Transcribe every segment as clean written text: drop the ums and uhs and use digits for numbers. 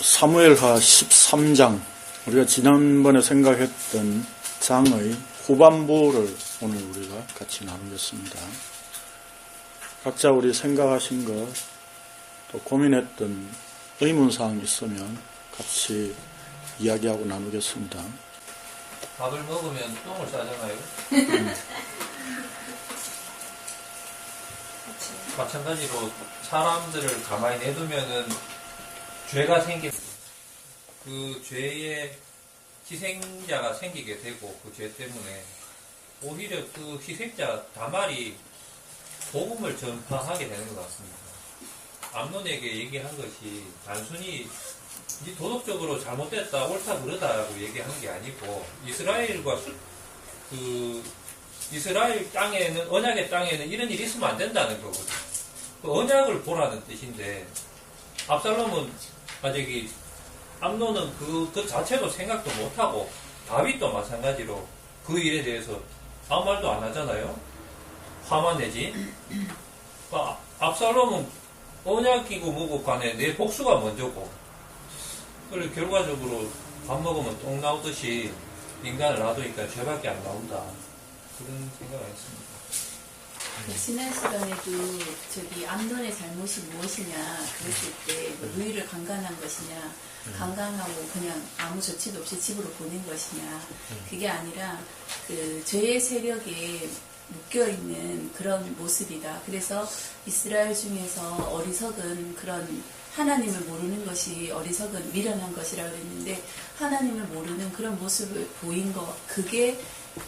사무엘하 13장, 우리가 지난번에 생각했던 장의 후반부를 오늘 우리가 같이 나누겠습니다. 각자 우리 생각하신 것, 또 고민했던 의문사항 있으면 같이 이야기하고 나누겠습니다. 밥을 먹으면 똥을 싸잖아요. 마찬가지로 사람들을 가만히 내두면은 죄가 그 죄의 희생자가 생기게 되고, 그 죄 때문에 오히려 그 희생자 다말이 복음을 전파하게 되는 것 같습니다. 암논에게 얘기한 것이 단순히 네 도덕적으로 잘못됐다, 옳다, 그르다라고 얘기한 게 아니고, 이스라엘 땅에는, 언약의 땅에는 이런 일이 있으면 안 된다는 거거든요. 그 언약을 보라는 뜻인데, 압살롬은, 암논은 그 자체도 생각도 못하고, 다윗도 마찬가지로 그 일에 대해서 아무 말도 안 하잖아요? 화만 내지? 그러니까 압살롬은 언약이고 뭐고 간에 내 복수가 먼저고, 그리고 결과적으로 밥 먹으면 똥 나오듯이 인간을 놔두니까 죄밖에 안 나온다. 그런 생각을 했습니다. 지난 시간에도 암논의 잘못이 무엇이냐 그랬을 때 누이를 강간한 것이냐, 강간하고 그냥 아무 조치도 없이 집으로 보낸 것이냐, 그게 아니라 그 죄의 세력에 묶여있는 그런 모습이다. 그래서 이스라엘 중에서 어리석은 그런 하나님을 모르는 것이 어리석은 미련한 것이라고 그랬는데, 하나님을 모르는 그런 모습을 보인 것, 그게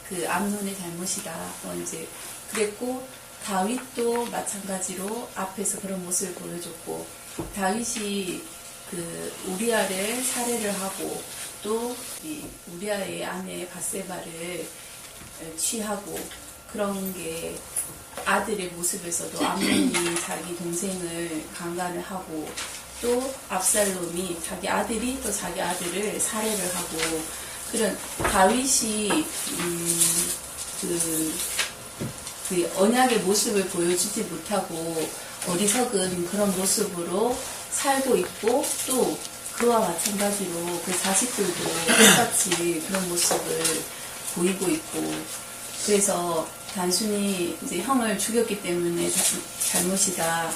그 암논의 잘못이다. 이제 그랬고, 다윗도 마찬가지로 앞에서 그런 모습을 보여줬고, 다윗이 그 우리아를 살해를 하고, 또 이 우리아의 아내 밧세바를 취하고, 그런 게 아들의 모습에서도 암논이 자기 동생을 강간을 하고, 또 압살롬이 자기 아들이 또 자기 아들을 살해를 하고, 그런 다윗이 그 언약의 모습을 보여주지 못하고 어리석은 그런 모습으로 살고 있고, 또 그와 마찬가지로 그 자식들도 똑같이 그런 모습을 보이고 있고, 그래서 단순히 이제 형을 죽였기 때문에 잘못이다.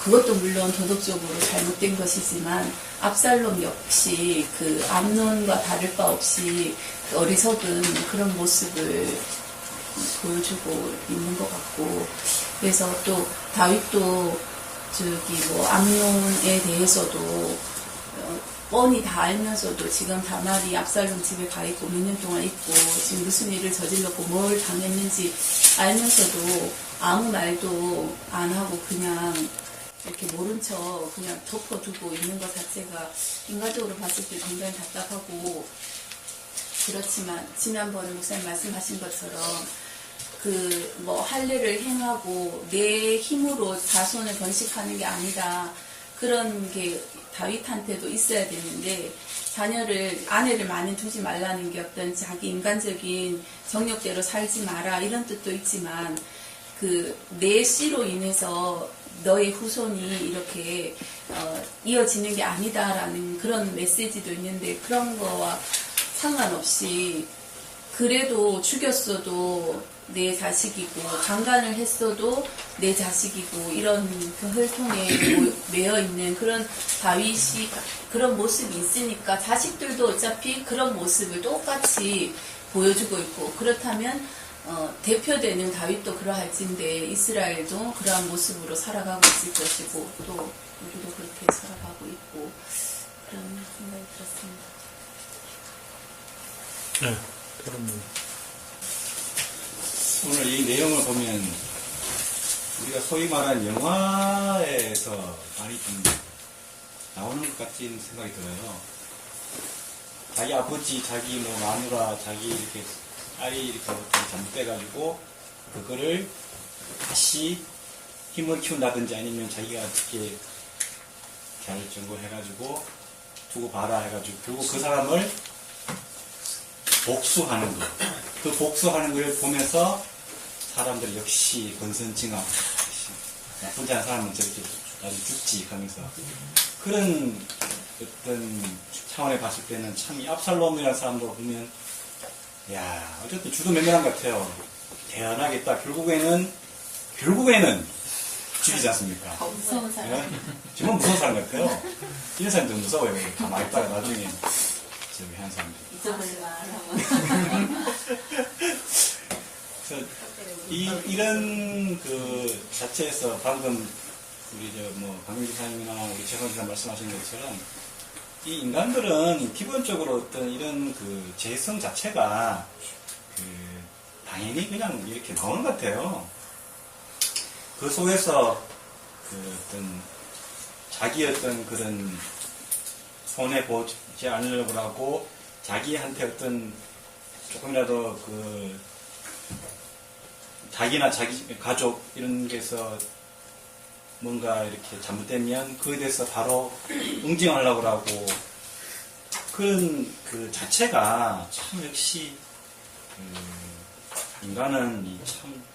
그것도 물론 도덕적으로 잘못된 것이지만, 압살롬 역시 그 암논과 다를 바 없이 그 어리석은 그런 모습을 보여주고 있는 것 같고, 그래서 또 다윗도 암논에 대해서도 뻔히 다 알면서도 지금 다말이 압살롬 집에 가 있고 몇 년 동안 있고 지금 무슨 일을 저질렀고 뭘 당했는지 알면서도 아무 말도 안 하고 그냥 이렇게 모른 척 그냥 덮어두고 있는 것 자체가 인간적으로 봤을 때 굉장히 답답하고, 그렇지만 지난번에 목사님 말씀하신 것처럼 할례를 행하고 내 힘으로 자손을 번식하는 게 아니다. 그런 게 다윗한테도 있어야 되는데, 아내를 많이 두지 말라는 게 어떤 자기 인간적인 정욕대로 살지 마라 이런 뜻도 있지만, 내 씨로 인해서 너의 후손이 이렇게 이어지는 게 아니다라는 그런 메시지도 있는데, 그런 거와 상관없이 그래도 죽였어도 내 자식이고, 강간을 했어도 내 자식이고, 이런 그 혈통에 매여 있는 그런 다윗이 그런 모습이 있으니까 자식들도 어차피 그런 모습을 똑같이 보여주고 있고, 그렇다면 대표되는 다윗도 그러할진데 이스라엘도 그러한 모습으로 살아가고 있을 것이고, 또 우리도 그렇게 살아가고 있고, 그런 생각이 들었습니다. 네, 그럼 오늘 이 내용을 보면 우리가 소위 말하는 영화에서 많이 좀 나오는 것 같은 생각이 들어요. 자기 아버지, 자기 마누라, 자기 이렇게 딸이 이렇게 잘못돼가지고 그거를 다시 힘을 키운다든지 아니면 자기가 어떻게 결정을 해가지고 두고 봐라 해가지고 결국 그 사람을 복수하는 거. 그 복수하는 걸 보면서 사람들 역시 권선징악, 나쁘지 않은 사람은 저렇게 아주 죽지 하면서 그런 어떤 차원에 봤을 때는 참 이 압살롬이라는 사람도 보면 야 어쨌든 주도 면밀한 것 같아요. 대안하게 딱 결국에는 죽이지 않습니까? 무서운 사람. 예? 정말 무서운 사람 같아요. 이런 사람들 무서워요. 가만히 있다가 나중에 저기 한 사람들. 잊어버리만 그래서 이런 그 자체에서 방금 우리 강민 기사님이나 우리 최선 기사 말씀하신 것처럼 이 인간들은 기본적으로 어떤 이런 그 재성 자체가 그 당연히 그냥 이렇게 나오는 것 같아요. 그 속에서 그 어떤 자기 어떤 그런 손해 보지 않으려고 하고 자기한테 어떤 조금이라도 그 자기나 자기 가족 이런 데서 뭔가 이렇게 잘못되면 그에 대해서 바로 응징하려고 하고 그런 그 자체가 참 역시 인간은 참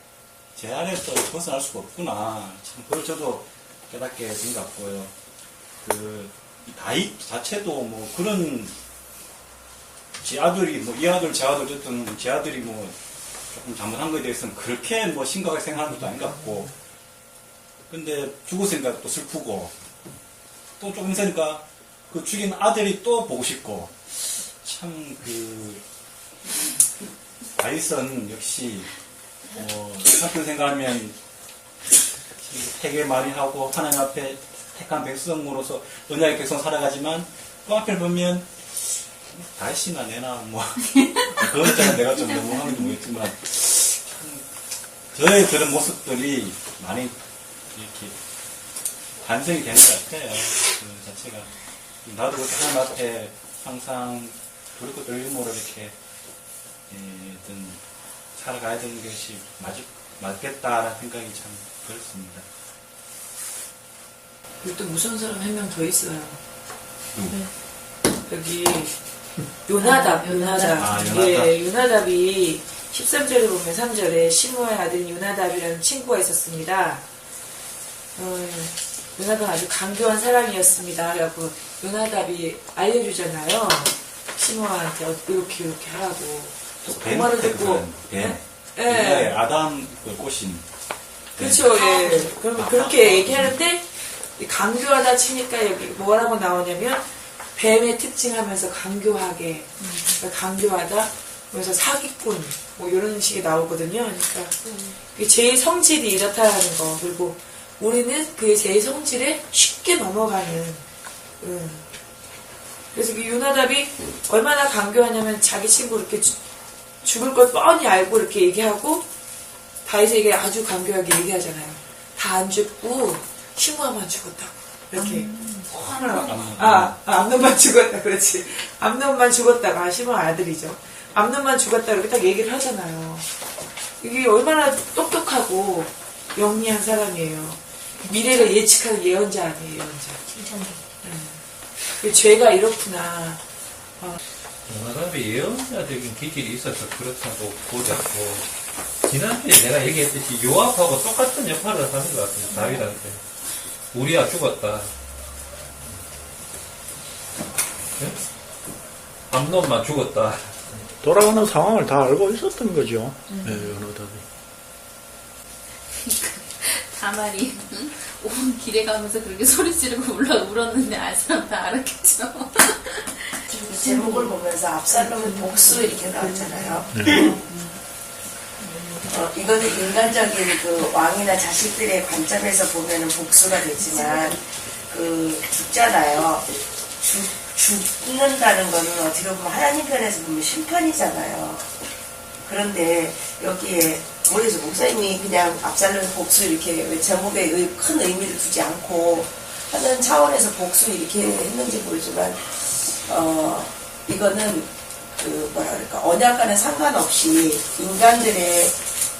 제 아래에서 벗어날 수가 없구나. 참 그걸 저도 깨닫게 된 것 같고요. 그 다윗 자체도 뭐 그런 제 아들이 이 아들 제 아들 어쨌든 제 아들이 뭐 조금 잘못한 거에 대해서는 그렇게 뭐 심각하게 생각하는 것도 아닌 것 같고 근데 죽었으니까 또 슬프고 또 조금 있으니까 그 죽인 아들이 또 보고 싶고 참 그 다윗은 역시 한편 생각하면 세계 말이 하고 하나님 앞에 택한 백성으로서 언약의 백성 살아가지만 또 앞에 보면 다윗이나 내나 뭐 그것처럼 내가 좀 너무 하는지 모르겠지만 저의 그런 모습들이 많이 이렇게 반성이 되는 것 같아요. 그 자체가 나도 그렇게 하나님 앞에 항상 돌이고 돌림으로 이렇게 어떤 살아가야 되는 것이 맞겠다라는 생각이 참 들었습니다. 그리고 또 무서운 사람 한 명 더 있어요. 여기 요나답. 예, 요나답이 13절에 보면 3절에 시므아의 아들 요나답이라는 친구가 있었습니다. 요나답은 아주 강교한 사람이었습니다. 그래갖고 요나답이 알려주잖아요. 시므아한테 이렇게 하라고. 그 말을 듣고 예. 아담 꼬신. 그렇죠. 예. 그러면 그렇게 얘기하는데 강교하다 치니까 여기 뭐라고 나오냐면 뱀의 특징하면서 강교하게 그러니까 강교하다 그래서 사기꾼 뭐 이런 식이 나오거든요. 그러니까 제 성질이 이렇다라는 거 그리고 우리는 그 제 성질에 쉽게 넘어가는 그래서 그 요나답이 얼마나 강교하냐면 자기 친구 이렇게 죽을 걸 뻔히 알고 이렇게 얘기하고 다윗에게 아주 강교하게 얘기하잖아요. 다 안 죽고 시므아만 죽었다고 이렇게 암논만 죽었다. 그렇지. 암논만 죽었다가 시므아 아들이죠. 암논만 죽었다 이렇게 딱 얘기를 하잖아요. 이게 얼마나 똑똑하고 영리한 사람이에요. 미래를 예측하는 예언자 아니에요. 예언자. 죄가 이렇구나. 요나답이 예언자적인 기질이 있어서 그렇다고 보자고 지난주에 내가 얘기했듯이 요압하고 똑같은 역할을 하는 것 같아요. 다윗한테 우리야 죽었다. 네? 암논만 죽었다. 돌아가는 상황을 다 알고 있었던 거죠. 네, 요나답이. 다말이 온 길에 가면서 그렇게 소리 지르고 울었는데 알 사람 다 알았겠죠. 제목을 보면서 압살롬의 복수 이렇게 나왔잖아요. 이거는 인간적인 그 왕이나 자식들의 관점에서 보면은 복수가 되지만 그 죽잖아요. 죽는다는 거는 어떻게 보면 하나님 편에서 보면 심판이잖아요. 그런데 여기에 모르겠어요. 목사님이 그냥 압살롬의 복수 이렇게 제목에 큰 의미를 두지 않고 하는 차원에서 복수 이렇게 했는지 모르지만 이거는 그 뭐라 그럴까 언약과는 상관없이 인간들의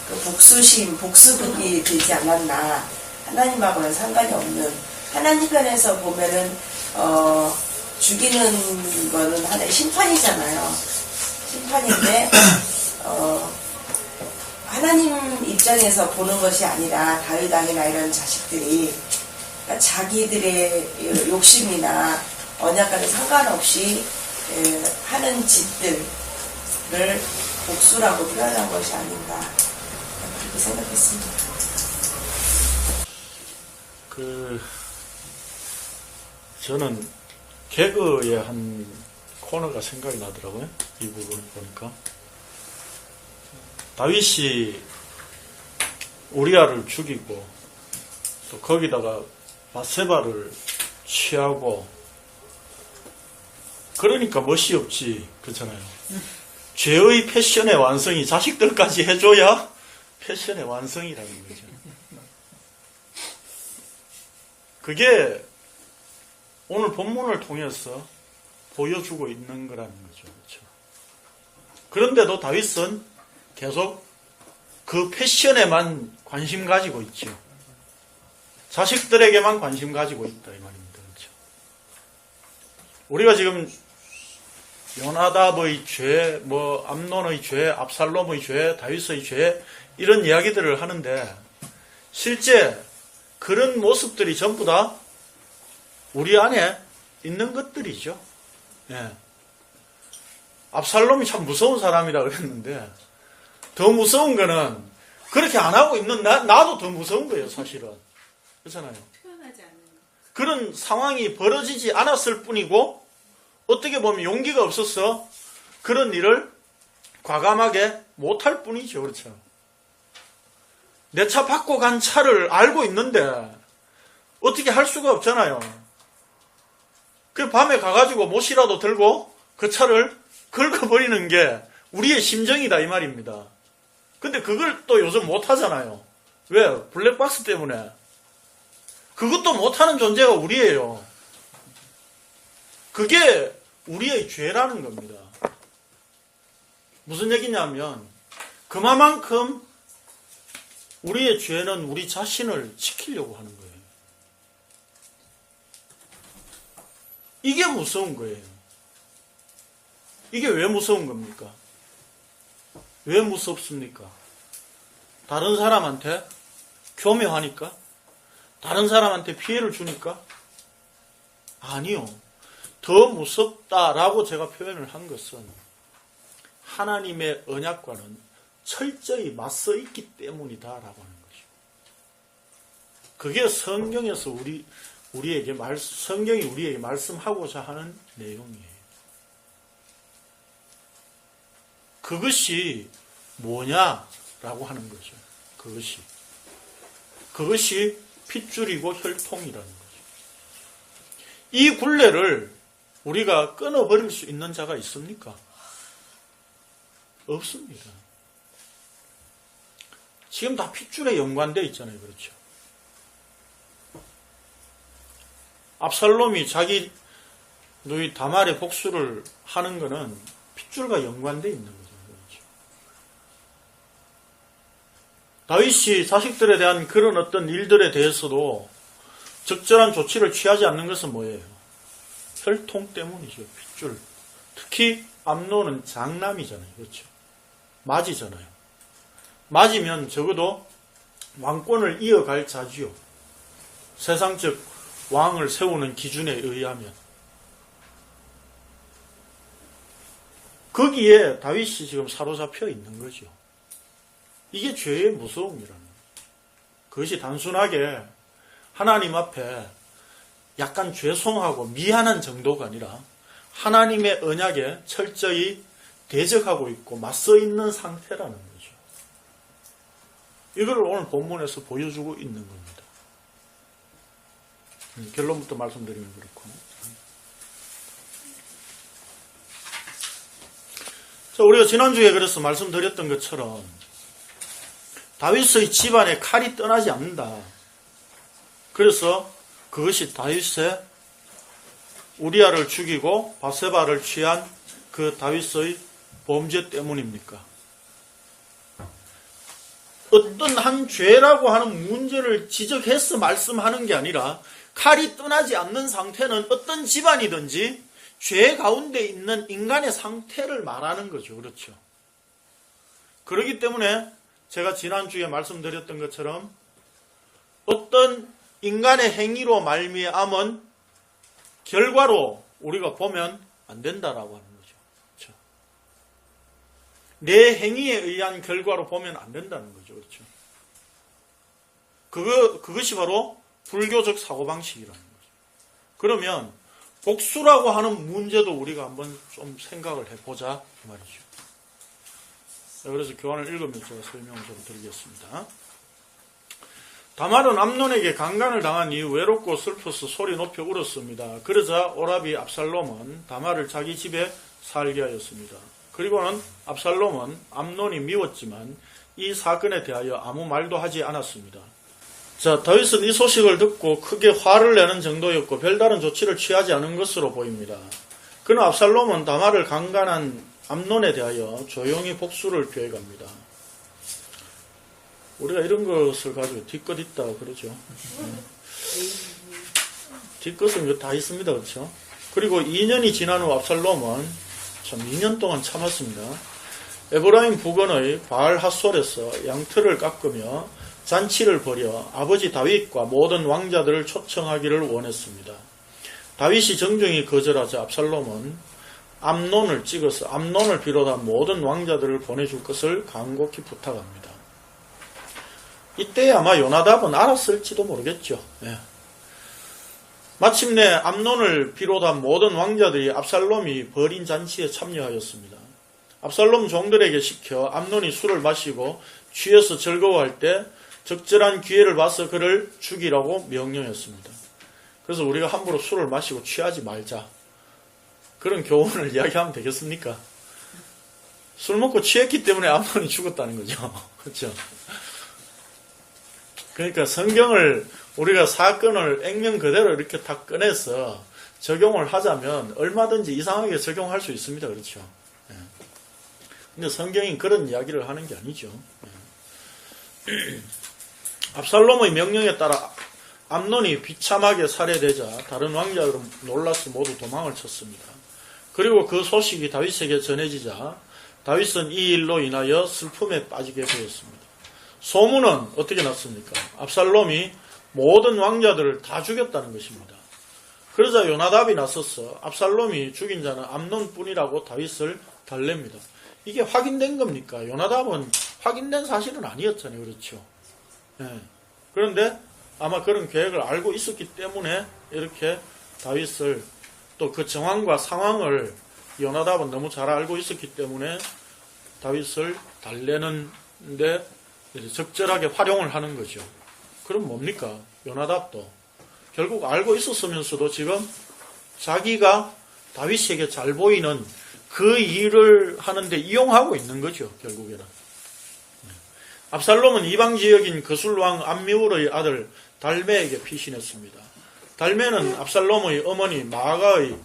그 복수심, 복수극이 되지 않았나 하나님하고는 상관이 없는 하나님 편에서 보면은 죽이는 거는 하나의 심판이잖아요. 심판인데 하나님 입장에서 보는 것이 아니라 다윗 왕이나 이런 자식들이 그러니까 자기들의 욕심이나 언약과는 상관없이 하는 짓들을 복수라고 표현한 것이 아닌가 그렇게 생각했습니다. 저는 개그의 한 코너가 생각이 나더라고요. 이 부분을 보니까. 다윗이 우리아를 죽이고 또 거기다가 바세바를 취하고 그러니까 멋이 없지. 그렇잖아요. 죄의 패션의 완성이 자식들까지 해줘야 패션의 완성이라는 거죠. 그게 오늘 본문을 통해서 보여주고 있는 거라는 거죠. 그렇죠? 그런데도 다윗은 계속 그 패션에만 관심 가지고 있죠. 자식들에게만 관심 가지고 있다 이 말입니다. 그렇죠? 우리가 지금 요나답의 죄, 암논의 죄, 압살롬의 죄, 다윗의 죄 이런 이야기들을 하는데 실제 그런 모습들이 전부 다 우리 안에 있는 것들이죠. 예. 압살롬이 참 무서운 사람이라 그랬는데 더 무서운 거는 그렇게 안 하고 있는 나도 더 무서운 거예요, 사실은. 그렇잖아요. 표현하지 않는 거. 그런 상황이 벌어지지 않았을 뿐이고 어떻게 보면 용기가 없어서 그런 일을 과감하게 못할 뿐이죠. 그렇죠. 내 차 받고 간 차를 알고 있는데 어떻게 할 수가 없잖아요. 그 밤에 가가지고 못이라도 들고 그 차를 긁어버리는 게 우리의 심정이다 이 말입니다. 근데 그걸 또 요즘 못하잖아요. 왜? 블랙박스 때문에. 그것도 못하는 존재가 우리예요. 그게 우리의 죄라는 겁니다. 무슨 얘기냐면 그만큼 우리의 죄는 우리 자신을 지키려고 하는 거예요. 이게 무서운 거예요. 이게 왜 무서운 겁니까? 왜 무섭습니까? 다른 사람한테 교묘하니까? 다른 사람한테 피해를 주니까? 아니요. 더 무섭다라고 제가 표현을 한 것은 하나님의 언약과는 철저히 맞서 있기 때문이다라고 하는 거죠. 그게 성경에서 성경이 우리에게 말씀하고자 하는 내용이에요. 그것이 뭐냐라고 하는 거죠. 그것이 핏줄이고 혈통이라는 거죠. 이 굴레를 우리가 끊어버릴 수 있는 자가 있습니까? 없습니다. 지금 다 핏줄에 연관되어 있잖아요. 그렇죠? 압살롬이 자기 누이 다말의 복수를 하는 것은 핏줄과 연관되어 있는 거죠. 그렇죠? 다윗이 자식들에 대한 그런 어떤 일들에 대해서도 적절한 조치를 취하지 않는 것은 뭐예요? 혈통 때문이죠. 핏줄. 특히 암논은 장남이잖아요. 그렇죠? 맞이잖아요. 맞으면 적어도 왕권을 이어갈 자지요. 세상적 왕을 세우는 기준에 의하면. 거기에 다윗이 지금 사로잡혀 있는 거죠. 이게 죄의 무서움이라는 거예요. 그것이 단순하게 하나님 앞에 약간 죄송하고 미안한 정도가 아니라 하나님의 언약에 철저히 대적하고 있고 맞서 있는 상태라는 거죠. 이걸 오늘 본문에서 보여주고 있는 겁니다. 결론부터 말씀드리면 그렇고. 자, 우리가 지난주에 그래서 말씀드렸던 것처럼 다윗의 집안에 칼이 떠나지 않는다. 그래서 그것이 다윗의 우리아를 죽이고 바세바를 취한 그 다윗의 범죄 때문입니까? 어떤 한 죄라고 하는 문제를 지적해서 말씀하는 게 아니라 칼이 떠나지 않는 상태는 어떤 집안이든지 죄 가운데 있는 인간의 상태를 말하는 거죠. 그렇죠? 그렇기 때문에 제가 지난주에 말씀드렸던 것처럼 어떤 인간의 행위로 말미암은 결과로 우리가 보면 안 된다라고 하는 거죠. 그렇죠? 내 행위에 의한 결과로 보면 안 된다는 거죠. 그렇죠? 그것이 바로 불교적 사고방식이라는 거죠. 그러면 복수라고 하는 문제도 우리가 한번 좀 생각을 해보자 이 말이죠. 그래서 교환을 읽으면서 설명을 좀 드리겠습니다. 다말은 암논에게 강간을 당한 이후 외롭고 슬퍼서 소리 높여 울었습니다. 그러자 오라비 압살롬은 다말을 자기 집에 살게 하였습니다. 그리고는 압살롬은 암논이 미웠지만 이 사건에 대하여 아무 말도 하지 않았습니다. 자, 다윗은 이 소식을 듣고 크게 화를 내는 정도였고 별다른 조치를 취하지 않은 것으로 보입니다. 그러나 압살롬은 다말을 강간한 암논에 대하여 조용히 복수를 계획합니다. 우리가 이런 것을 가지고 뒤끝 있다 그러죠. 뒤끝은 다 있습니다. 그렇죠? 그리고 2년이 지난 후 압살롬은 참 2년 동안 참았습니다. 에브라임 부근의 바알 핫솔에서 양털을 깎으며 잔치를 벌여 아버지 다윗과 모든 왕자들을 초청하기를 원했습니다. 다윗이 정중히 거절하자 압살롬은 암논을 찍어서 암논을 비롯한 모든 왕자들을 보내줄 것을 간곡히 부탁합니다. 이때 아마 요나답은 알았을지도 모르겠죠. 예. 마침내 암논을 비롯한 모든 왕자들이 압살롬이 벌인 잔치에 참여하였습니다. 압살롬 종들에게 시켜 암논이 술을 마시고 취해서 즐거워할 때 적절한 기회를 봐서 그를 죽이라고 명령했습니다. 그래서 우리가 함부로 술을 마시고 취하지 말자. 그런 교훈을 이야기하면 되겠습니까? 술 먹고 취했기 때문에 암논이 죽었다는 거죠. 그렇죠? 그러니까 성경을 우리가 사건을 액면 그대로 이렇게 다 꺼내서 적용을 하자면 얼마든지 이상하게 적용할 수 있습니다. 그렇죠? 근데 성경이 그런 이야기를 하는 게 아니죠. 압살롬의 명령에 따라 암논이 비참하게 살해되자 다른 왕자들은 놀라서 모두 도망을 쳤습니다. 그리고 그 소식이 다윗에게 전해지자 다윗은 이 일로 인하여 슬픔에 빠지게 되었습니다. 소문은 어떻게 났습니까? 압살롬이 모든 왕자들을 다 죽였다는 것입니다. 그러자 요나답이 나서서 압살롬이 죽인 자는 암논뿐이라고 다윗을 달랩니다. 이게 확인된 겁니까? 요나답은 확인된 사실은 아니었잖아요. 그렇죠? 예. 그런데 아마 그런 계획을 알고 있었기 때문에 이렇게 다윗을 또 그 정황과 상황을 요나답은 너무 잘 알고 있었기 때문에 다윗을 달래는데 적절하게 활용을 하는 거죠. 그럼 뭡니까? 요나답도 결국 알고 있었으면서도 지금 자기가 다윗에게 잘 보이는 그 일을 하는데 이용하고 있는 거죠. 결국에는. 압살롬은 이방 지역인 거술왕 암미울의 아들 달메에게 피신했습니다. 달메는 압살롬의 어머니 마아가의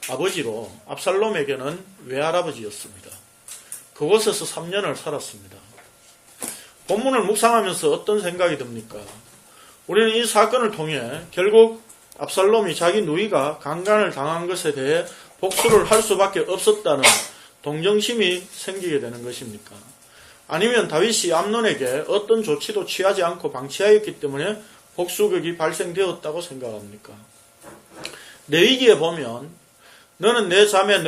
아버지로 압살롬에게는 외할아버지였습니다. 그곳에서 3년을 살았습니다. 본문을 묵상하면서 어떤 생각이 듭니까? 우리는 이 사건을 통해 결국 압살롬이 자기 누이가 강간을 당한 것에 대해 복수를 할 수밖에 없었다는 동정심이 생기게 되는 것입니까? 아니면 다윗이 암논에게 어떤 조치도 취하지 않고 방치하였기 때문에 복수극이 발생되었다고 생각합니까? 레위기에 보면 너는 내 자매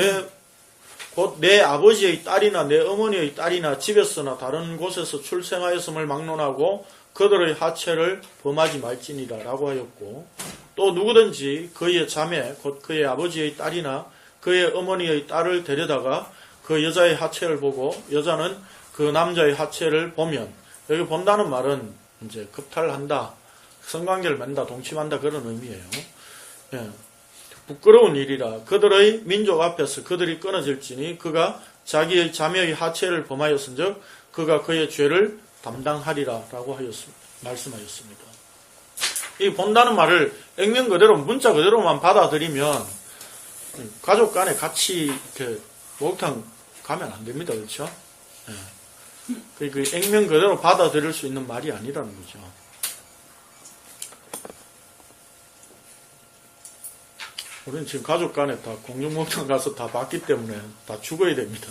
곧 내 아버지의 딸이나 내 어머니의 딸이나 집에서나 다른 곳에서 출생하였음을 막론하고 그들의 하체를 범하지 말지니라 라고 하였고, 또 누구든지 그의 자매 곧 그의 아버지의 딸이나 그의 어머니의 딸을 데려다가 그 여자의 하체를 보고 여자는 그 남자의 하체를 보면, 여기 본다는 말은 이제 급탈한다, 성관계를 맺는다, 동침한다 그런 의미예요. 예. 부끄러운 일이라 그들의 민족 앞에서 그들이 끊어질지니 그가 자기의 자매의 하체를 범하였은즉 그가 그의 죄를 담당하리라 라고 말씀하였습니다. 이 본다는 말을 액면 그대로 문자 그대로만 받아들이면 가족 간에 같이 이렇게 목욕탕 가면 안 됩니다. 그렇죠? 예. 그 액면 그대로 받아들일 수 있는 말이 아니라는 거죠. 우리는 지금 가족 간에 다 공중목욕탕 가서 다 봤기 때문에 다 죽어야 됩니다.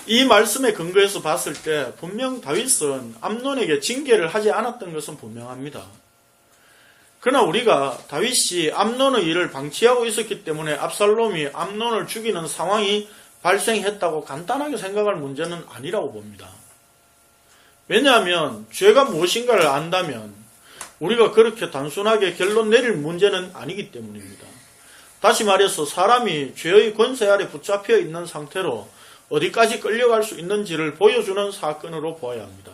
이 말씀에 근거해서 봤을 때 분명 다윗은 암논에게 징계를 하지 않았던 것은 분명합니다. 그러나 우리가 다윗이 암논의 일을 방치하고 있었기 때문에 압살롬이 암논을 죽이는 상황이 발생했다고 간단하게 생각할 문제는 아니라고 봅니다. 왜냐하면 죄가 무엇인가를 안다면 우리가 그렇게 단순하게 결론 내릴 문제는 아니기 때문입니다. 다시 말해서 사람이 죄의 권세 아래 붙잡혀 있는 상태로 어디까지 끌려갈 수 있는지를 보여주는 사건으로 보아야 합니다.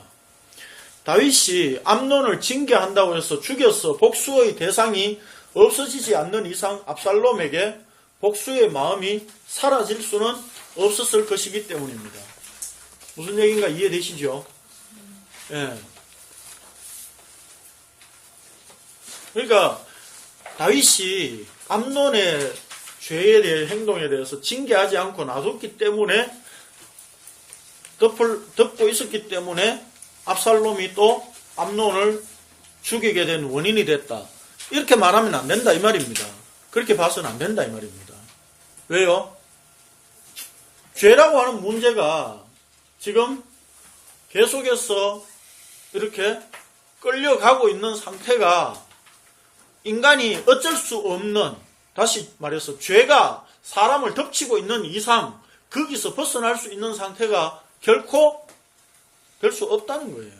다윗이 암논을 징계한다고 해서 죽여서 복수의 대상이 없어지지 않는 이상 압살롬에게 복수의 마음이 사라질 수는 없었을 것이기 때문입니다. 무슨 얘기인가 이해되시죠? 예. 그러니까 다윗이 암논의 죄에 대해 행동에 대해서 징계하지 않고 놔뒀기 때문에 덮고 있었기 때문에 압살롬이 또 암논을 죽이게 된 원인이 됐다. 이렇게 말하면 안 된다 이 말입니다. 그렇게 봐서는 안 된다 이 말입니다. 왜요? 죄라고 하는 문제가 지금 계속해서 이렇게 끌려가고 있는 상태가 인간이 어쩔 수 없는, 다시 말해서 죄가 사람을 덮치고 있는 이상 거기서 벗어날 수 있는 상태가 결코 될 수 없다는 거예요.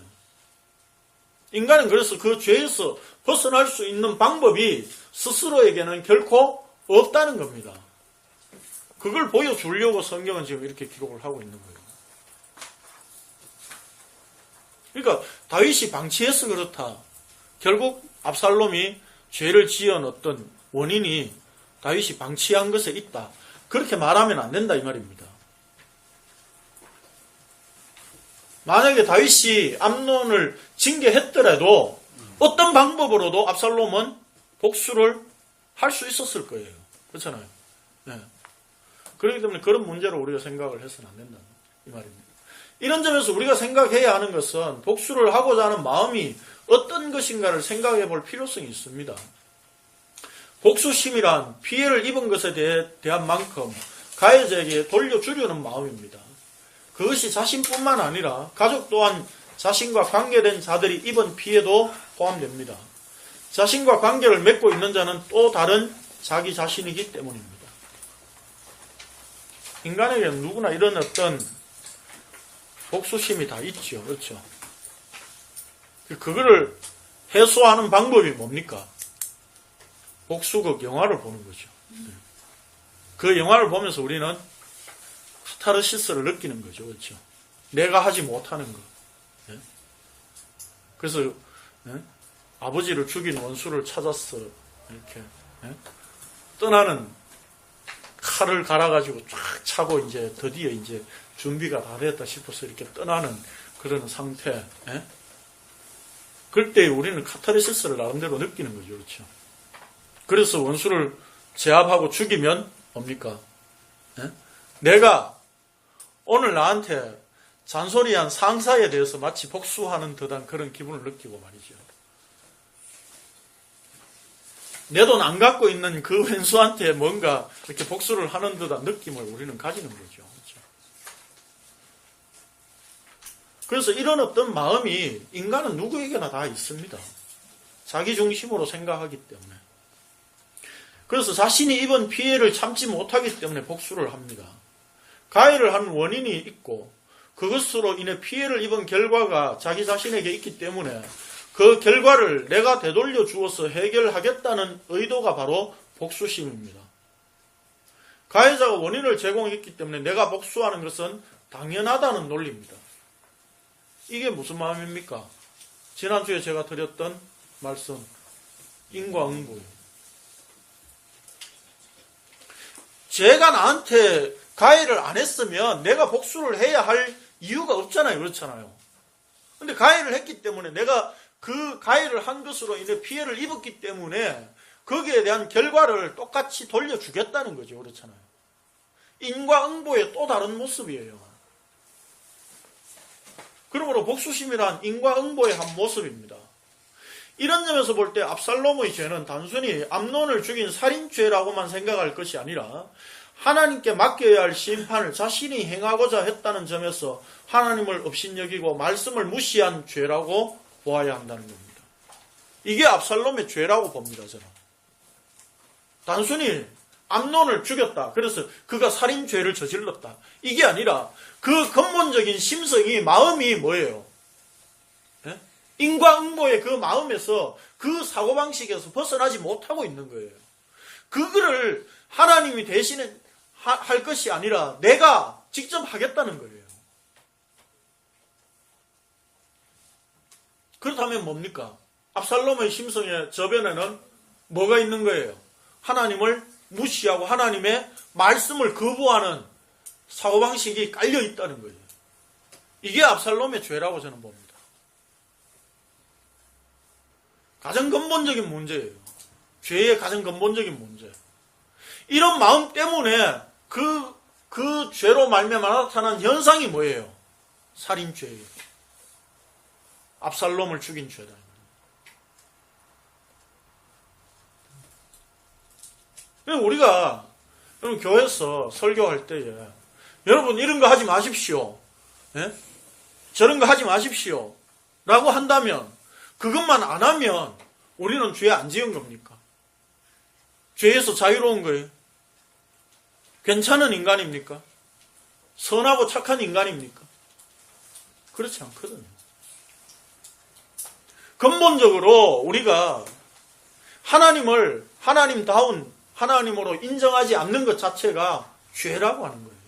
인간은 그래서 그 죄에서 벗어날 수 있는 방법이 스스로에게는 결코 없다는 겁니다. 그걸 보여주려고 성경은 지금 이렇게 기록을 하고 있는 거예요. 그러니까 다윗이 방치해서 그렇다. 결국 압살롬이 죄를 지어넣었던 원인이 다윗이 방치한 것에 있다. 그렇게 말하면 안 된다 이 말입니다. 만약에 다윗이 암논을 징계했더라도 어떤 방법으로도 압살롬은 복수를 할 수 있었을 거예요. 그렇잖아요. 네. 그렇기 때문에 그런 문제로 우리가 생각을 해서는 안 된다 이 말입니다. 이런 점에서 우리가 생각해야 하는 것은 복수를 하고자 하는 마음이 어떤 것인가를 생각해 볼 필요성이 있습니다. 복수심이란 피해를 입은 것에 대한 만큼 가해자에게 돌려주려는 마음입니다. 그것이 자신뿐만 아니라 가족 또한 자신과 관계된 자들이 입은 피해도 포함됩니다. 자신과 관계를 맺고 있는 자는 또 다른 자기 자신이기 때문입니다. 인간에게는 누구나 이런 어떤 복수심이 다 있죠. 그렇죠? 그거를 해소하는 방법이 뭡니까? 복수극 영화를 보는 거죠. 그 영화를 보면서 우리는 카타르시스를 느끼는 거죠. 그렇죠? 내가 하지 못하는 거. 그래서 아버지를 죽인 원수를 찾았어. 이렇게 떠나는 칼을 갈아가지고 쫙 차고 이제 드디어 이제 준비가 다 됐다 싶어서 이렇게 떠나는 그런 상태. 그럴 때 우리는 카타르시스를 나름대로 느끼는 거죠. 그렇죠? 그래서 원수를 제압하고 죽이면 뭡니까? 내가 오늘 나한테 잔소리한 상사에 대해서 마치 복수하는 듯한 그런 기분을 느끼고 말이죠. 내 돈 안 갖고 있는 그 왼수한테 뭔가 이렇게 복수를 하는 듯한 느낌을 우리는 가지는 거죠. 그렇죠? 그래서 이런 어떤 마음이 인간은 누구에게나 다 있습니다. 자기 중심으로 생각하기 때문에. 그래서 자신이 입은 피해를 참지 못하기 때문에 복수를 합니다. 가해를 하는 원인이 있고 그것으로 인해 피해를 입은 결과가 자기 자신에게 있기 때문에 그 결과를 내가 되돌려 주어서 해결하겠다는 의도가 바로 복수심입니다. 가해자가 원인을 제공했기 때문에 내가 복수하는 것은 당연하다는 논리입니다. 이게 무슨 마음입니까? 지난주에 제가 드렸던 말씀, 인과응보예요. 제가 나한테 가해를 안 했으면 내가 복수를 해야 할 이유가 없잖아요. 그렇잖아요. 근데 가해를 했기 때문에 내가 그 가해를 한 것으로 인해 피해를 입었기 때문에 거기에 대한 결과를 똑같이 돌려주겠다는 거죠. 그렇잖아요. 인과응보의 또 다른 모습이에요. 그러므로 복수심이란 인과응보의 한 모습입니다. 이런 점에서 볼 때 압살롬의 죄는 단순히 암논을 죽인 살인죄라고만 생각할 것이 아니라 하나님께 맡겨야 할 심판을 자신이 행하고자 했다는 점에서 하나님을 업신여기고 말씀을 무시한 죄라고 보아야 한다는 겁니다. 이게 압살롬의 죄라고 봅니다, 저는. 단순히 암논을 죽였다. 그래서 그가 살인죄를 저질렀다. 이게 아니라 그 근본적인 심성이, 마음이 뭐예요? 예? 인과응보의 그 마음에서, 그 사고방식에서 벗어나지 못하고 있는 거예요. 그거를 하나님이 대신에 할 것이 아니라 내가 직접 하겠다는 거예요. 그렇다면 뭡니까? 압살롬의 심성의 저변에는 뭐가 있는 거예요? 하나님을 무시하고 하나님의 말씀을 거부하는 사고방식이 깔려 있다는 거예요. 이게 압살롬의 죄라고 저는 봅니다. 가장 근본적인 문제예요. 죄의 가장 근본적인 문제. 이런 마음 때문에 그 죄로 말미암아 나타난 현상이 뭐예요? 살인죄예요. 압살롬을 죽인 죄다. 우리가 여러분 교회에서 설교할 때에 여러분 이런 거 하지 마십시오. 예? 저런 거 하지 마십시오. 라고 한다면 그것만 안 하면 우리는 죄 안 지은 겁니까? 죄에서 자유로운 거예요. 괜찮은 인간입니까? 선하고 착한 인간입니까? 그렇지 않거든요. 근본적으로 우리가 하나님을 하나님다운 하나님으로 인정하지 않는 것 자체가 죄라고 하는 거예요.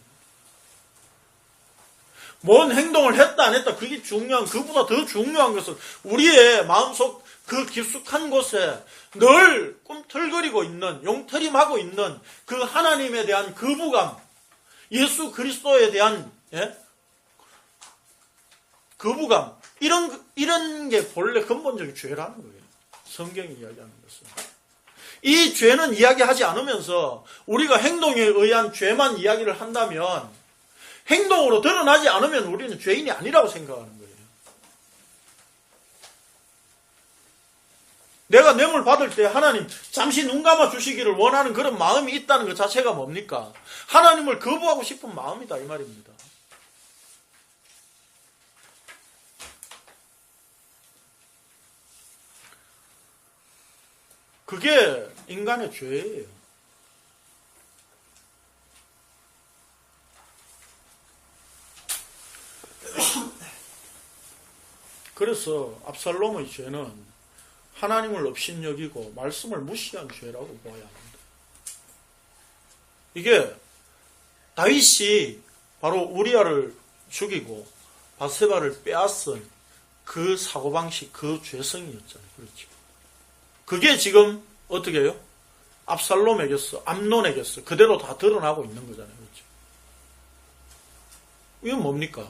뭔 행동을 했다 안 했다 그게 중요한, 그보다 더 중요한 것은 우리의 마음속 그 깊숙한 곳에 늘 꿈틀거리고 있는, 용터림하고 있는 그 하나님에 대한 거부감, 예수 그리스도에 대한 거부감, 이런 게 본래 근본적인 죄라는 거예요. 성경이 이야기하는 것은. 이 죄는 이야기하지 않으면서 우리가 행동에 의한 죄만 이야기를 한다면 행동으로 드러나지 않으면 우리는 죄인이 아니라고 생각하는 거예요. 내가 뇌물 받을 때 하나님 잠시 눈 감아 주시기를 원하는 그런 마음이 있다는 것 자체가 뭡니까? 하나님을 거부하고 싶은 마음이다 이 말입니다. 그게 인간의 죄예요. 그래서 압살롬의 죄는 하나님을 업신여기고 말씀을 무시한 죄라고 보아야 합니다. 이게 다윗이 바로 우리아를 죽이고 바세바를 빼앗은 그 사고방식, 그 죄성이었잖아요. 그렇죠. 그게 지금 어떻게 해요? 압살롬에게서, 암논에게서 그대로 다 드러나고 있는 거잖아요. 그렇죠. 이건 뭡니까?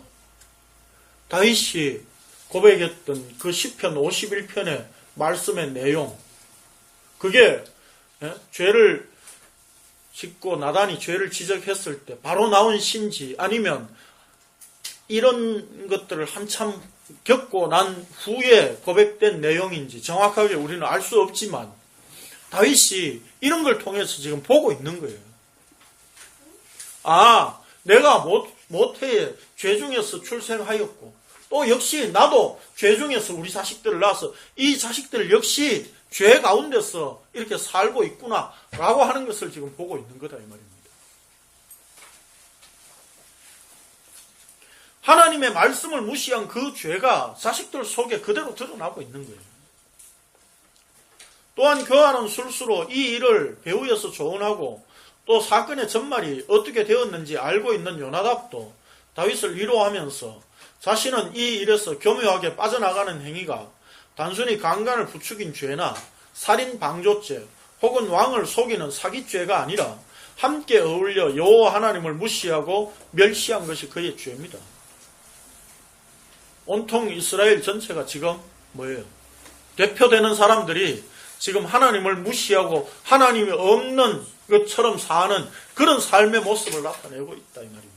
다윗이 고백했던 그 시편 51편의 말씀의 내용, 그게 죄를 짓고 나단이 죄를 지적했을 때 바로 나온 신지 아니면 이런 것들을 한참 겪고 난 후에 고백된 내용인지 정확하게 우리는 알 수 없지만 다윗이 이런 걸 통해서 지금 보고 있는 거예요. 아, 내가 모태에 죄 중에서 출생하였고 또 역시 나도 죄 중에서 우리 자식들을 낳아서 이 자식들 역시 죄 가운데서 이렇게 살고 있구나 라고 하는 것을 지금 보고 있는 거다 이 말입니다. 하나님의 말씀을 무시한 그 죄가 자식들 속에 그대로 드러나고 있는 거예요. 또한 교환은 술수로 이 일을 배후에서 조언하고 또 사건의 전말이 어떻게 되었는지 알고 있는 요나답도 다윗을 위로하면서 자신은 이 일에서 교묘하게 빠져나가는 행위가 단순히 강간을 부추긴 죄나 살인 방조죄 혹은 왕을 속이는 사기죄가 아니라 함께 어울려 여호와 하나님을 무시하고 멸시한 것이 그의 죄입니다. 온통 이스라엘 전체가 지금 뭐예요? 대표되는 사람들이 지금 하나님을 무시하고 하나님이 없는 것처럼 사는 그런 삶의 모습을 나타내고 있다 이 말입니다.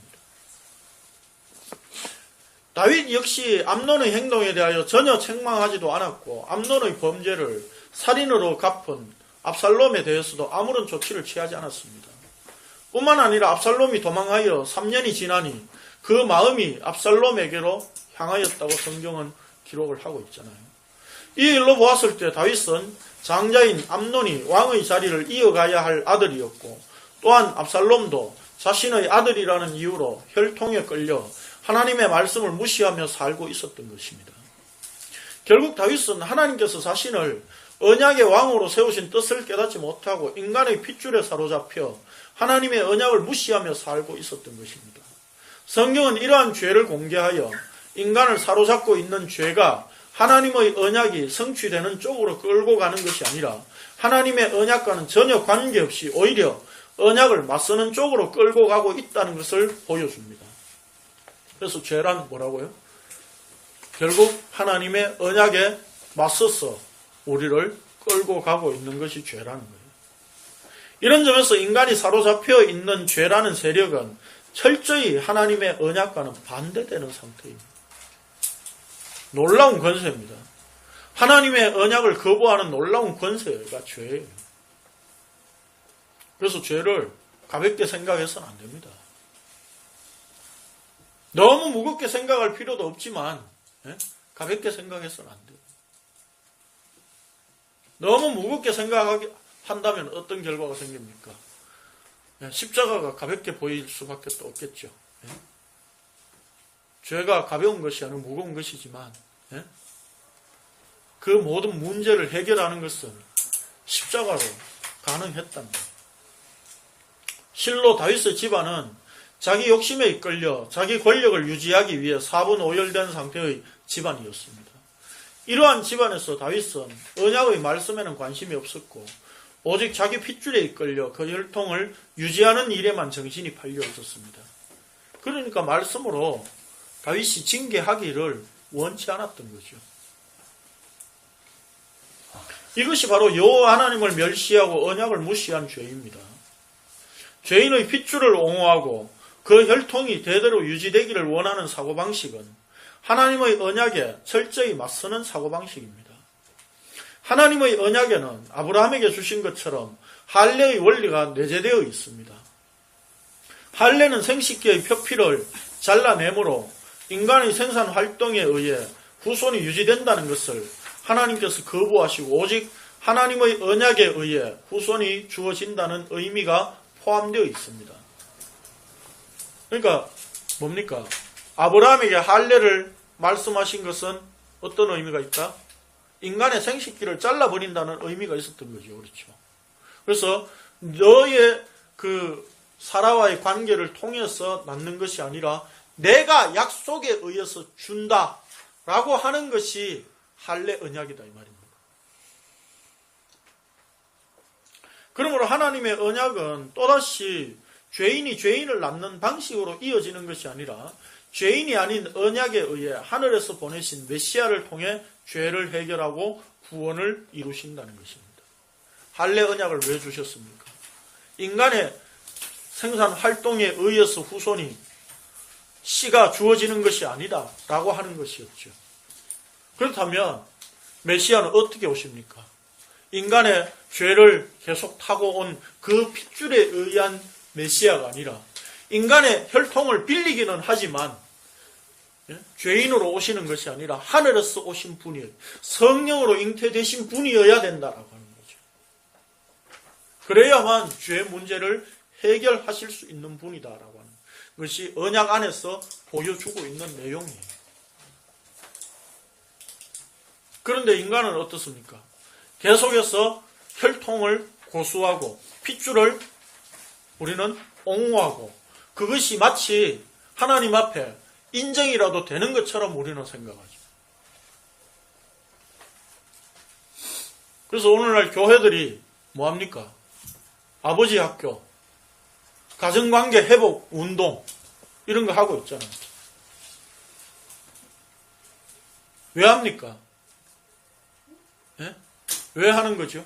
다윗 역시 암논의 행동에 대하여 전혀 책망하지도 않았고 암논의 범죄를 살인으로 갚은 압살롬에 대해서도 아무런 조치를 취하지 않았습니다. 뿐만 아니라 압살롬이 도망하여 3년이 지나니 그 마음이 압살롬에게로 향하였다고 성경은 기록을 하고 있잖아요. 이 일로 보았을 때 다윗은 장자인 암논이 왕의 자리를 이어가야 할 아들이었고 또한 압살롬도 자신의 아들이라는 이유로 혈통에 끌려 하나님의 말씀을 무시하며 살고 있었던 것입니다. 결국 다윗은 하나님께서 자신을 언약의 왕으로 세우신 뜻을 깨닫지 못하고 인간의 핏줄에 사로잡혀 하나님의 언약을 무시하며 살고 있었던 것입니다. 성경은 이러한 죄를 공개하여 인간을 사로잡고 있는 죄가 하나님의 언약이 성취되는 쪽으로 끌고 가는 것이 아니라 하나님의 언약과는 전혀 관계없이 오히려 언약을 맞서는 쪽으로 끌고 가고 있다는 것을 보여줍니다. 그래서 죄란 뭐라고요? 결국 하나님의 언약에 맞서서 우리를 끌고 가고 있는 것이 죄라는 거예요. 이런 점에서 인간이 사로잡혀 있는 죄라는 세력은 철저히 하나님의 언약과는 반대되는 상태입니다. 놀라운 권세입니다. 하나님의 언약을 거부하는 놀라운 권세가 죄예요. 그래서 죄를 가볍게 생각해서는 안 됩니다. 너무 무겁게 생각할 필요도 없지만 가볍게 생각해서는 안 돼요. 너무 무겁게 생각한다면 어떤 결과가 생깁니까? 십자가가 가볍게 보일 수밖에 또 없겠죠. 죄가 가벼운 것이 아니라 무거운 것이지만 그 모든 문제를 해결하는 것은 십자가로 가능했답니다. 실로 다윗의 집안은 자기 욕심에 이끌려 자기 권력을 유지하기 위해 사분오열된 상태의 집안이었습니다. 이러한 집안에서 다윗은 언약의 말씀에는 관심이 없었고 오직 자기 핏줄에 이끌려 그 혈통을 유지하는 일에만 정신이 팔려 있었습니다. 그러니까 말씀으로 다윗이 징계하기를 원치 않았던 거죠. 이것이 바로 여호와 하나님을 멸시하고 언약을 무시한 죄입니다. 죄인의 핏줄을 옹호하고 그 혈통이 대대로 유지되기를 원하는 사고방식은 하나님의 언약에 철저히 맞서는 사고방식입니다. 하나님의 언약에는 아브라함에게 주신 것처럼 할례의 원리가 내재되어 있습니다. 할례는 생식기의 표피를 잘라내므로 인간의 생산 활동에 의해 후손이 유지된다는 것을 하나님께서 거부하시고 오직 하나님의 언약에 의해 후손이 주어진다는 의미가 포함되어 있습니다. 그러니까 뭡니까? 아브라함에게 할례를 말씀하신 것은 어떤 의미가 있다? 인간의 생식기를 잘라버린다는 의미가 있었던 거죠. 그렇죠. 그래서 너의 그 사라와의 관계를 통해서 낳는 것이 아니라 내가 약속에 의해서 준다라고 하는 것이 할례 언약이다 이 말입니다. 그러므로 하나님의 언약은 또다시 죄인이 죄인을 낳는 방식으로 이어지는 것이 아니라 죄인이 아닌 언약에 의해 하늘에서 보내신 메시아를 통해 죄를 해결하고 구원을 이루신다는 것입니다. 할례 언약을 왜 주셨습니까? 인간의 생산 활동에 의해서 후손이 씨가 주어지는 것이 아니다 라고 하는 것이었죠. 그렇다면 메시아는 어떻게 오십니까? 인간의 죄를 계속 타고 온 그 핏줄에 의한 메시아가 아니라 인간의 혈통을 빌리기는 하지만 죄인으로 오시는 것이 아니라 하늘에서 오신 분이에요. 성령으로 잉태되신 분이어야 된다라고 하는 거죠. 그래야만 죄 문제를 해결하실 수 있는 분이다라고 하는 것이 언약 안에서 보여주고 있는 내용이에요. 그런데 인간은 어떻습니까? 계속해서 혈통을 고수하고 핏줄을 우리는 옹호하고 그것이 마치 하나님 앞에 인정이라도 되는 것처럼 우리는 생각하죠. 그래서 오늘날 교회들이 뭐합니까? 아버지 학교, 가정관계 회복 운동 이런 거 하고 있잖아요. 왜 합니까? 예? 왜 하는 거죠?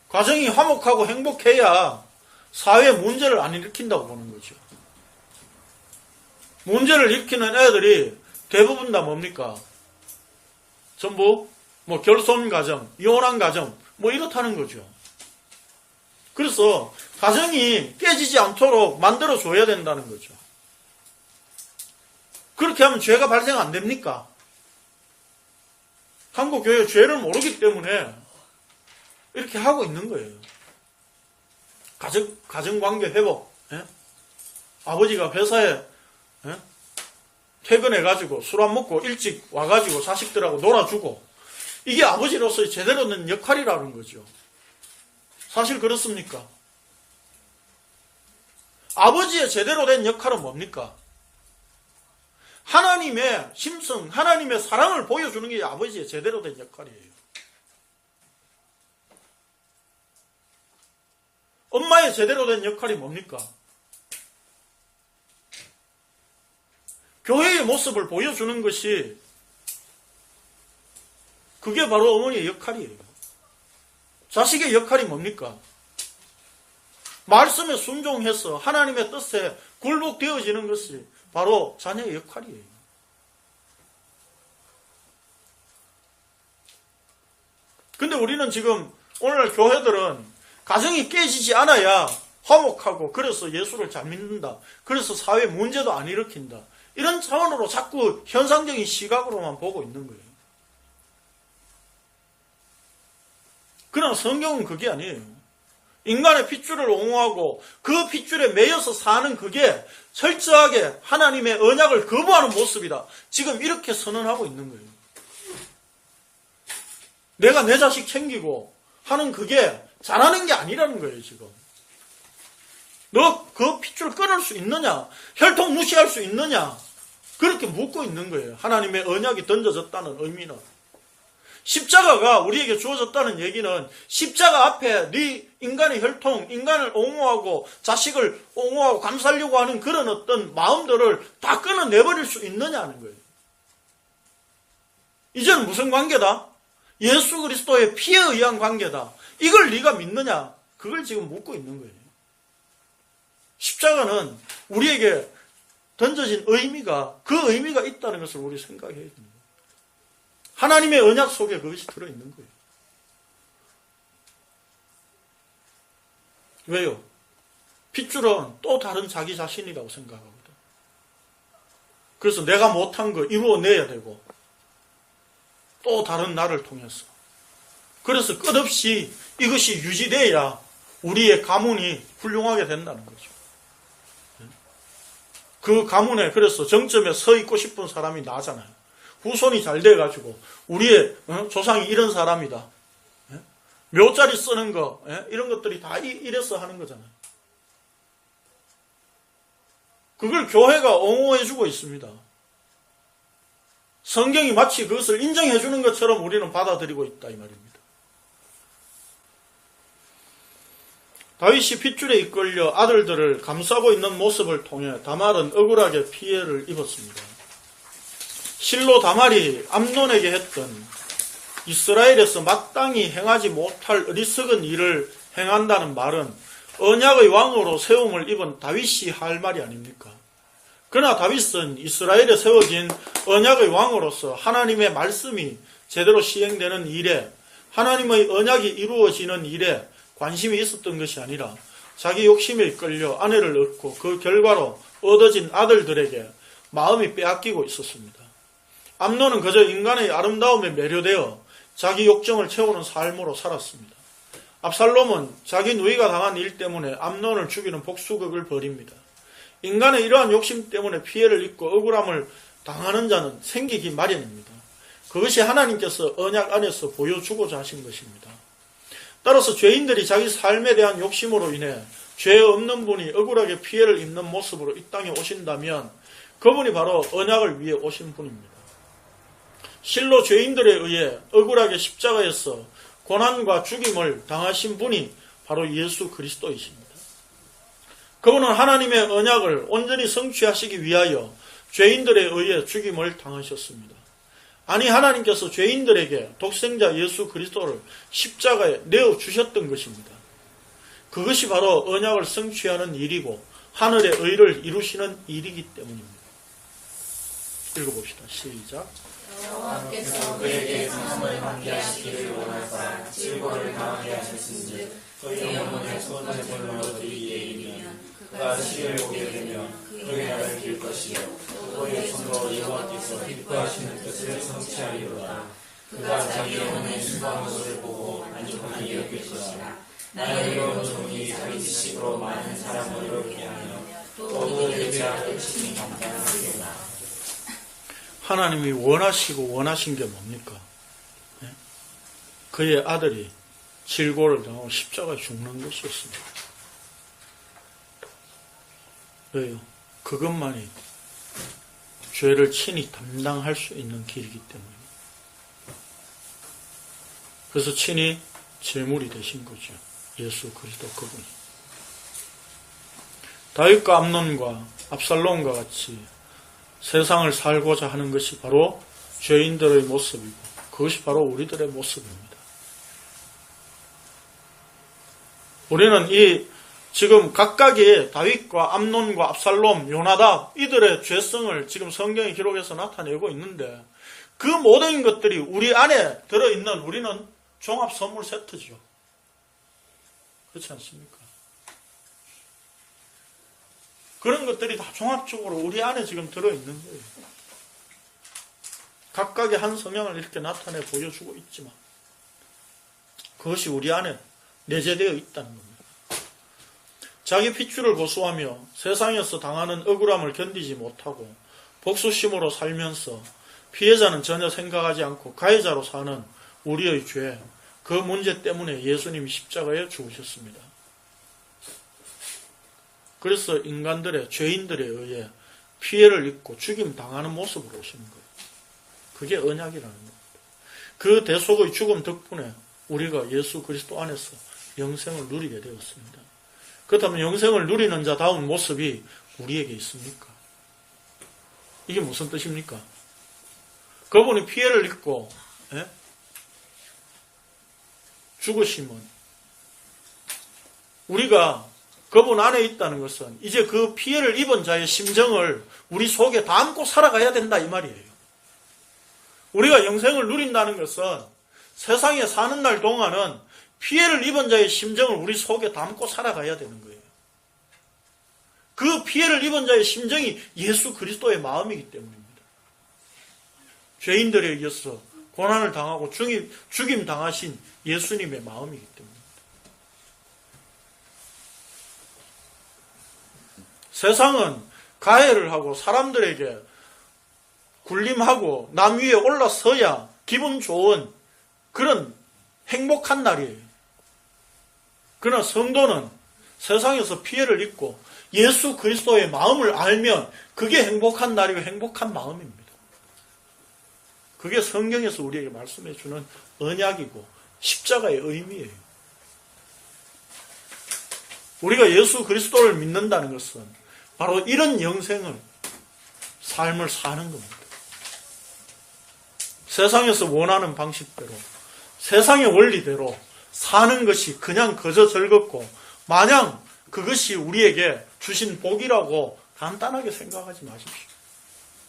가정이 화목하고 행복해야 사회 문제를 안 일으킨다고 보는 거죠. 문제를 일으키는 애들이 대부분 다 뭡니까? 전부 뭐 결손 가정, 이혼한 가정 뭐 이렇다는 거죠. 그래서 가정이 깨지지 않도록 만들어줘야 된다는 거죠. 그렇게 하면 죄가 발생 안 됩니까? 한국 교회 죄를 모르기 때문에 이렇게 하고 있는 거예요. 가정관계 회복. 예? 아버지가 회사에 퇴근해가지고 술 안 먹고 일찍 와가지고 자식들하고 놀아주고, 이게 아버지로서의 제대로 된 역할이라는 거죠. 사실 그렇습니까? 아버지의 제대로 된 역할은 뭡니까? 하나님의 심성, 하나님의 사랑을 보여주는 게 아버지의 제대로 된 역할이에요. 엄마의 제대로 된 역할이 뭡니까? 교회의 모습을 보여주는 것이, 그게 바로 어머니의 역할이에요. 자식의 역할이 뭡니까? 말씀에 순종해서 하나님의 뜻에 굴복되어지는 것이 바로 자녀의 역할이에요. 근데 우리는 지금 오늘 교회들은 가정이 깨지지 않아야 화목하고, 그래서 예수를 잘 믿는다, 그래서 사회 문제도 안 일으킨다, 이런 차원으로 자꾸 현상적인 시각으로만 보고 있는 거예요. 그러나 성경은 그게 아니에요. 인간의 핏줄을 옹호하고 그 핏줄에 매여서 사는 그게 철저하게 하나님의 언약을 거부하는 모습이다, 지금 이렇게 선언하고 있는 거예요. 내가 내 자식 챙기고 하는 그게 잘하는 게 아니라는 거예요. 지금 너 그 핏줄 끊을 수 있느냐, 혈통 무시할 수 있느냐, 그렇게 묻고 있는 거예요. 하나님의 언약이 던져졌다는 의미는, 십자가가 우리에게 주어졌다는 얘기는 십자가 앞에 네 인간의 혈통, 인간을 옹호하고 자식을 옹호하고 감싸려고 하는 그런 어떤 마음들을 다 끊어내버릴 수 있느냐는 거예요. 이제는 무슨 관계다? 예수 그리스도의 피에 의한 관계다. 이걸 네가 믿느냐? 그걸 지금 묻고 있는 거예요. 십자가는 우리에게 던져진 의미가, 그 의미가 있다는 것을 우리 생각해야 됩니다. 하나님의 언약 속에 그것이 들어있는 거예요. 왜요? 핏줄은 또 다른 자기 자신이라고 생각합니다. 그래서 내가 못한 거 이루어내야 되고, 또 다른 나를 통해서. 그래서 끝없이 이것이 유지돼야 우리의 가문이 훌륭하게 된다는 거죠. 그 가문에 그래서 정점에 서 있고 싶은 사람이 나잖아요. 후손이 잘 돼가지고 우리의 조상이 이런 사람이다, 묘자리 쓰는 거, 이런 것들이 다 이래서 하는 거잖아요. 그걸 교회가 옹호해주고 있습니다. 성경이 마치 그것을 인정해주는 것처럼 우리는 받아들이고 있다, 이 말입니다. 다윗이 핏줄에 이끌려 아들들을 감싸고 있는 모습을 통해 다말은 억울하게 피해를 입었습니다. 실로 다말이 암논에게 했던 이스라엘에서 마땅히 행하지 못할 어리석은 일을 행한다는 말은 언약의 왕으로 세움을 입은 다윗이 할 말이 아닙니까? 그러나 다윗은 이스라엘에 세워진 언약의 왕으로서 하나님의 말씀이 제대로 시행되는 일에, 하나님의 언약이 이루어지는 일에 관심이 있었던 것이 아니라 자기 욕심에 이끌려 아내를 얻고 그 결과로 얻어진 아들들에게 마음이 빼앗기고 있었습니다. 암논은 그저 인간의 아름다움에 매료되어 자기 욕정을 채우는 삶으로 살았습니다. 압살롬은 자기 누이가 당한 일 때문에 암논을 죽이는 복수극을 벌입니다. 인간의 이러한 욕심 때문에 피해를 입고 억울함을 당하는 자는 생기기 마련입니다. 그것이 하나님께서 언약 안에서 보여주고자 하신 것입니다. 따라서 죄인들이 자기 삶에 대한 욕심으로 인해 죄 없는 분이 억울하게 피해를 입는 모습으로 이 땅에 오신다면 그분이 바로 언약을 위해 오신 분입니다. 실로 죄인들에 의해 억울하게 십자가에서 고난과 죽임을 당하신 분이 바로 예수 그리스도이십니다. 그분은 하나님의 언약을 온전히 성취하시기 위하여 죄인들에 의해 죽임을 당하셨습니다. 아니, 하나님께서 죄인들에게 독생자 예수 그리스도를 십자가에 내어주셨던 것입니다. 그것이 바로 언약을 성취하는 일이고 하늘의 의를 이루시는 일이기 때문입니다. 읽어봅시다. 시작. 여호와께서 그에게 성함을 받게 하시기를 원하사 질고를 당하게 하셨은즉 그의 영혼을 손제물로 드리기에 이르면 그가 시를 보게 되면 그의 날을 길 것이요 그의 손으로 여호와께서 기뻐하시는 뜻을 성취하리로다. 그가 자기 영혼의 순수한 것을 보고 만족하게 여길 것이라. 나의 의로운 종이 자기 지식으로 많은 사람을 의롭게 하며 또 그들의 죄악을 친히 감당하리로다. 하나님이 원하시고 원하신 게 뭡니까? 예? 그의 아들이 질고를 당하고 십자가에 죽는 것이었습니다. 왜요? 그것만이 죄를 친히 담당할 수 있는 길이기 때문입니다. 그래서 친히 제물이 되신 거죠. 예수 그리스도 그분이. 다윗과 암논과 압살롬과 같이 세상을 살고자 하는 것이 바로 죄인들의 모습이고 그것이 바로 우리들의 모습입니다. 우리는 이 지금 각각의 다윗과 암논과 압살롬, 요나답 이들의 죄성을 지금 성경에 기록해서 나타내고 있는데 그 모든 것들이 우리 안에 들어있는 우리는 종합 선물 세트죠. 그렇지 않습니까? 그런 것들이 다 종합적으로 우리 안에 지금 들어있는 거예요. 각각의 한 성향을 이렇게 나타내 보여주고 있지만 그것이 우리 안에 내재되어 있다는 겁니다. 자기 핏줄을 고수하며 세상에서 당하는 억울함을 견디지 못하고 복수심으로 살면서 피해자는 전혀 생각하지 않고 가해자로 사는 우리의 죄, 그 문제 때문에 예수님이 십자가에 죽으셨습니다. 그래서 인간들의, 죄인들에 의해 피해를 입고 죽임 당하는 모습으로 오시는 거예요. 그게 언약이라는 겁니다. 그 대속의 죽음 덕분에 우리가 예수 그리스도 안에서 영생을 누리게 되었습니다. 그렇다면 영생을 누리는 자다운 모습이 우리에게 있습니까? 이게 무슨 뜻입니까? 그분이 피해를 입고 죽으심은 우리가 그분 안에 있다는 것은 이제 그 피해를 입은 자의 심정을 우리 속에 담고 살아가야 된다 이 말이에요. 우리가 영생을 누린다는 것은 세상에 사는 날 동안은 피해를 입은 자의 심정을 우리 속에 담고 살아가야 되는 거예요. 그 피해를 입은 자의 심정이 예수 그리스도의 마음이기 때문입니다. 죄인들에 의해서 고난을 당하고 죽임 당하신 예수님의 마음이기 때문입니다. 세상은 가해를 하고 사람들에게 굴림하고 남 위에 올라서야 기분 좋은 그런 행복한 날이에요. 그러나 성도는 세상에서 피해를 입고 예수 그리스도의 마음을 알면 그게 행복한 날이고 행복한 마음입니다. 그게 성경에서 우리에게 말씀해 주는 언약이고 십자가의 의미예요. 우리가 예수 그리스도를 믿는다는 것은 바로 이런 삶을 사는 겁니다. 세상에서 원하는 방식대로 세상의 원리대로 사는 것이 그냥 그저 즐겁고 마냥 그것이 우리에게 주신 복이라고 간단하게 생각하지 마십시오.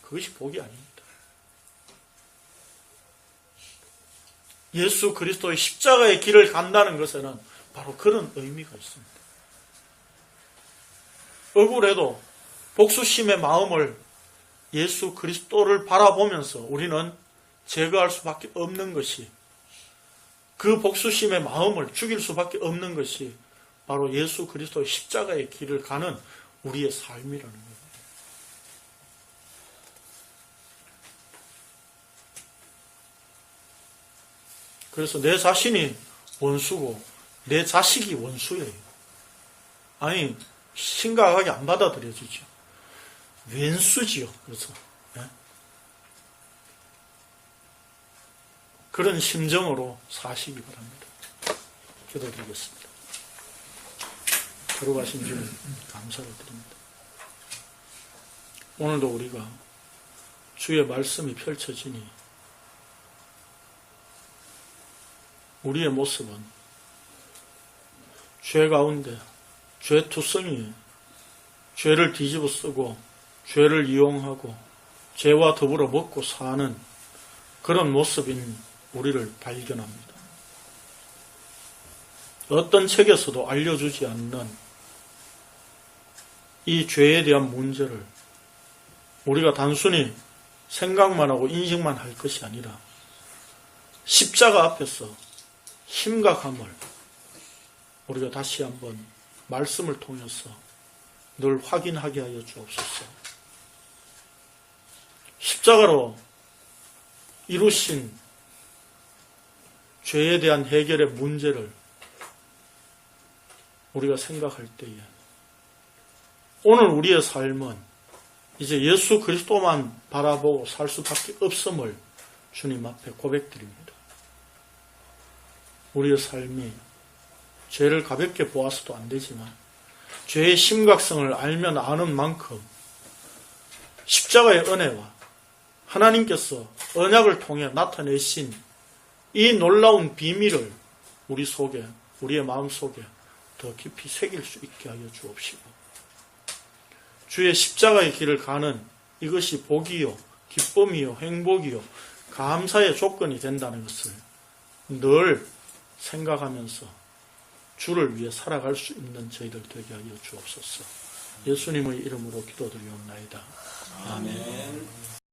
그것이 복이 아닙니다. 예수 그리스도의 십자가의 길을 간다는 것에는 바로 그런 의미가 있습니다. 억울해도 복수심의 마음을 예수 그리스도를 바라보면서 우리는 제거할 수밖에 없는 것이 그 복수심의 마음을 죽일 수밖에 없는 것이 바로 예수 그리스도의 십자가의 길을 가는 우리의 삶이라는 거예요. 그래서 내 자신이 원수고 내 자식이 원수예요. 아니 심각하게 안 받아들여지죠. 왼수지요. 그래서 그런 심정으로 사시기 바랍니다. 기도드리겠습니다. 거룩하신 주님 감사를 드립니다. 오늘도 우리가 주의 말씀이 펼쳐지니 우리의 모습은 죄 가운데 죄투성이에 죄를 뒤집어 쓰고 죄를 이용하고 죄와 더불어 먹고 사는 그런 모습인 우리를 발견합니다. 어떤 책에서도 알려주지 않는 이 죄에 대한 문제를 우리가 단순히 생각만 하고 인식만 할 것이 아니라 십자가 앞에서 심각함을 우리가 다시 한번 말씀을 통해서 늘 확인하게 하여 주옵소서. 십자가로 이루신 죄에 대한 해결의 문제를 우리가 생각할 때에 오늘 우리의 삶은 이제 예수 그리스도만 바라보고 살 수밖에 없음을 주님 앞에 고백드립니다. 우리의 삶이 죄를 가볍게 보아서도 안 되지만 죄의 심각성을 알면 아는 만큼 십자가의 은혜와 하나님께서 언약을 통해 나타내신 이 놀라운 비밀을 우리 속에, 우리의 마음 속에 더 깊이 새길 수 있게 하여 주옵시고, 주의 십자가의 길을 가는 이것이 복이요, 기쁨이요, 행복이요, 감사의 조건이 된다는 것을 늘 생각하면서 주를 위해 살아갈 수 있는 저희들 되게 하여 주옵소서. 예수님의 이름으로 기도드리옵나이다. 아멘.